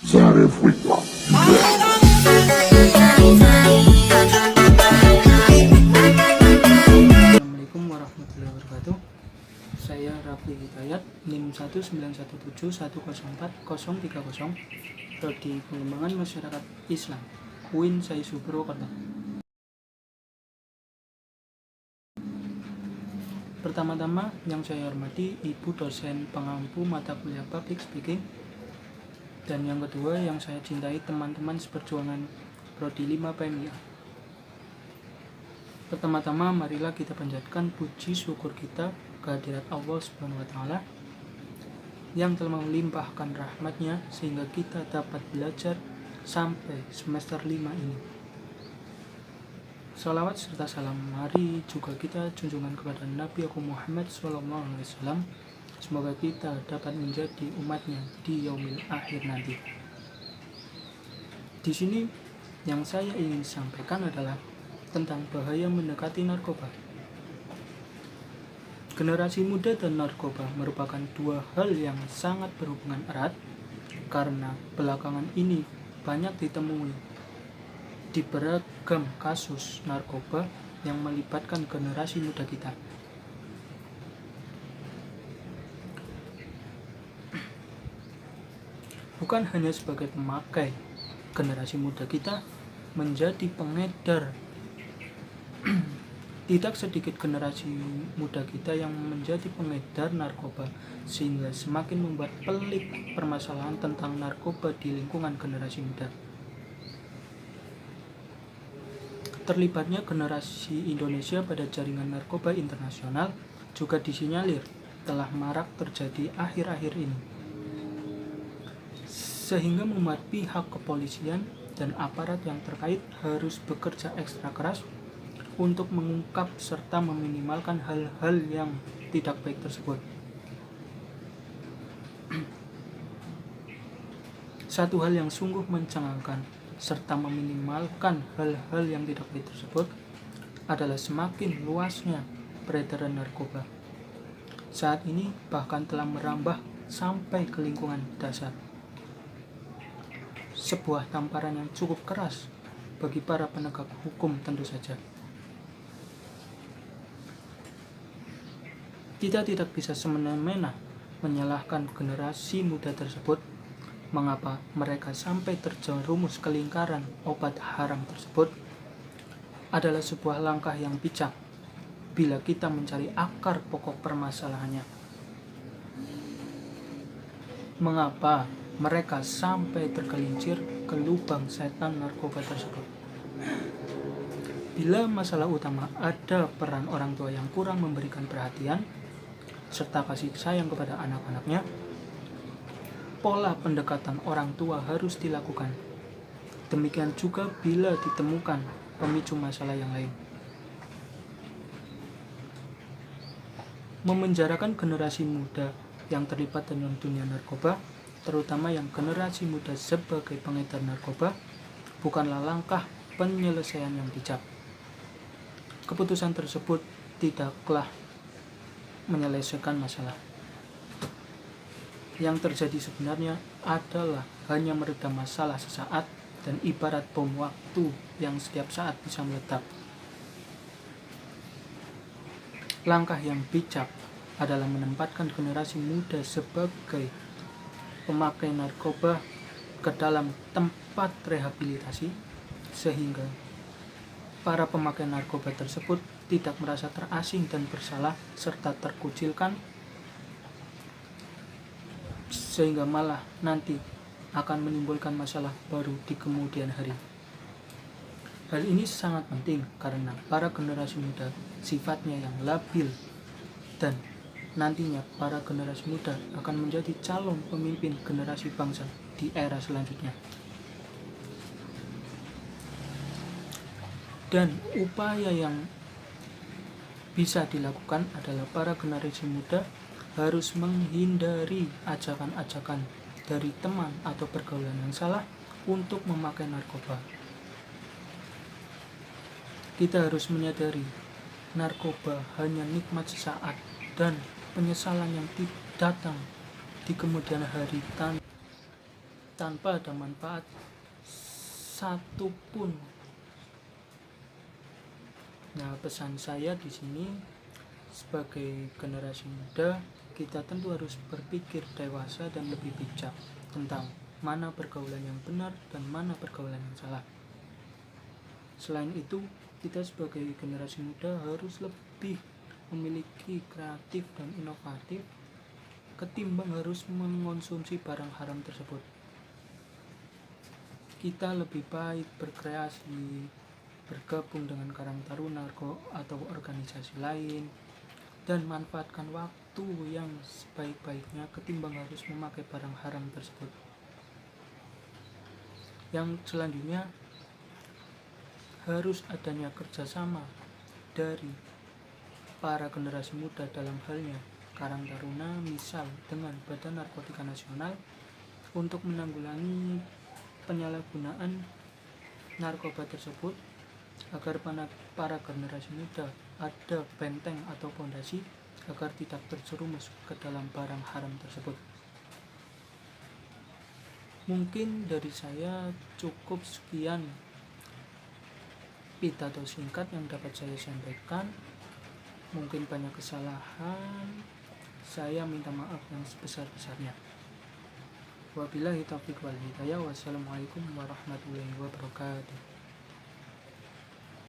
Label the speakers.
Speaker 1: Zarif Wikwa.
Speaker 2: Assalamualaikum warahmatullahi wabarakatuh. Saya Rafli Hidayat, NIM 19171040030, Prodi Pengembangan Masyarakat Islam, UIN Saisu Purwokerto. Pertama-tama yang saya hormati Ibu dosen pengampu mata kuliah Public Speaking, dan yang kedua yang saya cintai teman-teman seperjuangan Prodi 5 PMIA. Pertama-tama marilah kita panjatkan puji syukur kita kehadirat Allah Subhanahu wa taala yang telah melimpahkan rahmatnya sehingga kita dapat belajar sampai semester 5 ini. Salawat serta salam mari juga kita junjungan kepada Nabi Agung Muhammad SAW. Semoga kita dapat menjadi umatnya di yaumil akhir nanti. Di sini yang saya ingin sampaikan adalah tentang bahaya mendekati narkoba. Generasi muda dan narkoba merupakan dua hal yang sangat berhubungan erat karena belakangan ini banyak ditemui di beragam kasus narkoba yang melibatkan generasi muda kita. Bukan hanya sebagai pemakai, generasi muda kita menjadi pengedar. Tidak sedikit generasi muda kita yang menjadi pengedar narkoba, sehingga semakin membuat pelik permasalahan tentang narkoba di lingkungan generasi muda. Terlibatnya generasi Indonesia pada jaringan narkoba internasional juga disinyalir telah marak terjadi akhir-akhir ini, sehingga membuat pihak kepolisian dan aparat yang terkait harus bekerja ekstra keras untuk mengungkap serta meminimalkan hal-hal yang tidak baik tersebut. Satu hal yang sungguh mencengangkan serta meminimalkan hal-hal yang tidak baik tersebut adalah semakin luasnya peredaran narkoba. Saat ini bahkan telah merambah sampai ke lingkungan dasar. Sebuah tamparan yang cukup keras bagi para penegak hukum tentu saja. Kita tidak bisa semena-mena menyalahkan generasi muda tersebut mengapa mereka sampai terjerumus ke lingkaran obat haram tersebut. Adalah sebuah langkah yang bijak bila kita mencari akar pokok permasalahannya. Mengapa mereka sampai tergelincir ke lubang setan narkoba tersebut? Bila masalah utama ada peran orang tua yang kurang memberikan perhatian serta kasih sayang kepada anak-anaknya, pola pendekatan orang tua harus dilakukan. Demikian juga bila ditemukan pemicu masalah yang lain. Memenjarakan generasi muda yang terlibat dalam dunia narkoba, terutama yang generasi muda sebagai pengedar narkoba, bukanlah langkah penyelesaian yang bijak. Keputusan tersebut tidaklah menyelesaikan masalah. Yang terjadi sebenarnya adalah hanya meredam masalah sesaat dan ibarat bom waktu yang setiap saat bisa meledak. Langkah yang bijak adalah menempatkan generasi muda sebagai pemakai narkoba ke dalam tempat rehabilitasi, sehingga para pemakai narkoba tersebut tidak merasa terasing dan bersalah serta terkucilkan, sehingga malah nanti akan menimbulkan masalah baru di kemudian hari. Hal ini sangat penting karena para generasi muda sifatnya yang labil dan nantinya para generasi muda akan menjadi calon pemimpin generasi bangsa di era selanjutnya. Dan upaya yang bisa dilakukan adalah para generasi muda harus menghindari ajakan-ajakan dari teman atau pergaulan yang salah untuk memakai narkoba. Kita harus menyadari narkoba hanya nikmat sesaat dan penyesalan yang datang di kemudian hari tanpa ada manfaat satupun. Nah, pesan saya di sini sebagai generasi muda, kita tentu harus berpikir dewasa dan lebih bijak tentang mana pergaulan yang benar dan mana pergaulan yang salah. Selain itu, kita sebagai generasi muda harus lebih memiliki kreatif dan inovatif ketimbang harus mengonsumsi barang haram tersebut. Kita lebih baik berkreasi, bergabung dengan Karang Taruna atau organisasi lain, dan manfaatkan waktu yang sebaik-baiknya ketimbang harus memakai barang haram tersebut. Yang selanjutnya, harus adanya kerjasama dari para generasi muda dalam halnya Karang Taruna, misal dengan Badan Narkotika Nasional, untuk menanggulangi penyalahgunaan narkoba tersebut, agar para generasi muda ada benteng atau fondasi agar tidak terjerumus ke dalam barang haram tersebut. Mungkin dari saya cukup sekian pidato singkat yang dapat saya sampaikan. Mungkin banyak kesalahan, saya minta maaf yang sebesar-besarnya. Wabillahi taufiq wal hidayah. Wassalamualaikum warahmatullahi wabarakatuh.